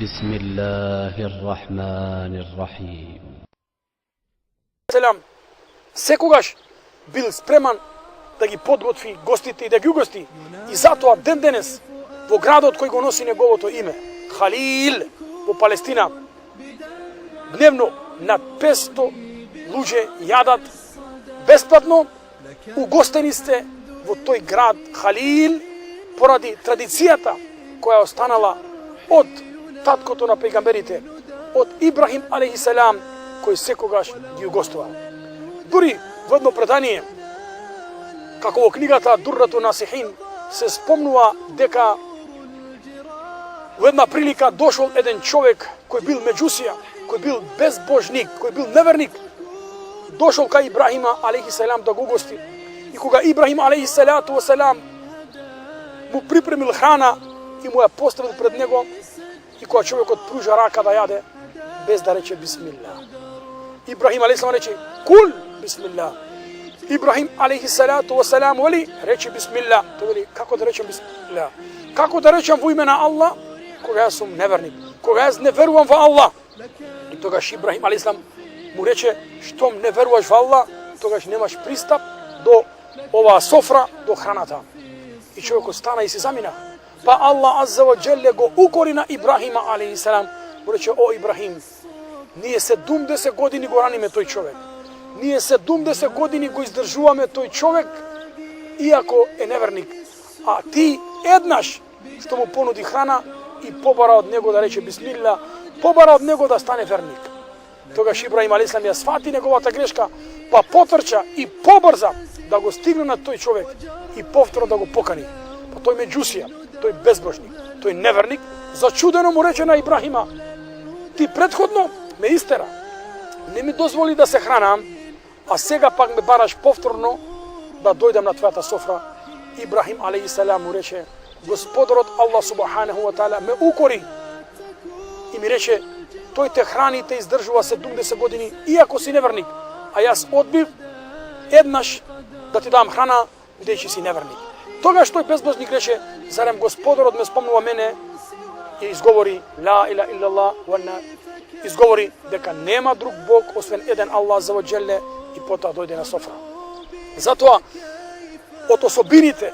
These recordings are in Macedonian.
بسم الله الرحمن الرحيم. Selam sekogаш бил спреман да ги подготви гостите и да ги угости. И затоа ден денес во градот кој го носи неговото име, Халил, во Палестина, дневно над 500 луѓе јадат бесплатно. Угостени сте во тој град Халил поради традицијата која останала од таткото на пејгамберите, од Ибрахим алейхиселам, кој секогаш ги угостувал. Дури во едно предание, како во книгата Дуррату Насихин, се спомнува дека во една прилика дошол еден човек кој бил меđусија, кој бил безбожник, кој бил неверник, дошол кај Ибрахима алейхиселам да го угости. И кога Ибрахим алейхиселату васелам му припремил храна и му ја поставил пред него, и кога човекот пружа рака да јаде, без да рече бисмилла, Ибрахим алейхиселам рече кул бисмилла. Ибрахим алейхиселату васелам вели рече бисмилла. Тој вели како да речем бисмилла? Како да речем во име на Аллах кога јас сум неверник, кога јас не верувам во Аллах? И тогаш Ибрахим алейхиселам му рече, штом не веруваш во Аллах, тогаш немаш пристап до оваа софра, до храната. И човекот стана и се замина. Па Аллах азза ва джелле го укори на Ибрахима алейхиселам, му рече, о Ибрахим, ние 70 години го раниме тој човек. Ние 70 години го издржуваме тој човек, иако е неверник. А ти еднаш што му понуди храна и побара од него да рече бисмилла, побара од него да стане верник. Тогаш Ибрахим алейхиселам ја свати неговата грешка, па потрча и побрза да го стигне на тој човек и повторно да го покани. Па тој меđусија, тој безбожник, тој неверник, зачудено му рече на Ибрахима, ти претходно ме истера, не ми дозволи да се хранам, а сега пак ме бараш повторно да дојдам на твојата софра. Ибрахим алейхиселам му рече, Господарот Аллах субханаху ва таала ме укори и ми рече, тој те храни и те издржува 70 години, иако си неверник, а јас одбив еднаш да ти дам храна, бидејќи си неверник. Тогаш тој безбожник рече, зарем Господарот ме спомнува мене и изговори ла ила иллаллах ванна, изговори дека нема друг Бог освен еден Аллах за ваџеле, и потоа дојде на софра. Затоа од особините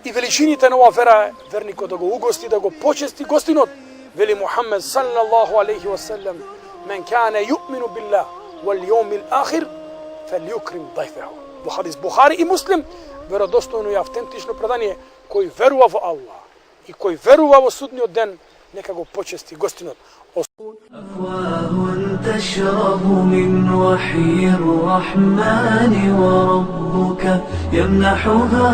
и величините на оваа вера е верникот да го угости, да го почести гостинот. Вели Мухаммед саллаллаху алейхи ва саллем, мен кане юъмину биллах вал јаумил ахир фелјукрим дајфеху. Во хадис Бухари и Муслим, веродостојно и автентично предание, кој верува во Аллах и кој верува во судниот ден, нека го почести гостинот. أفواه تشرب من وحي الرحمن وربك يمنحها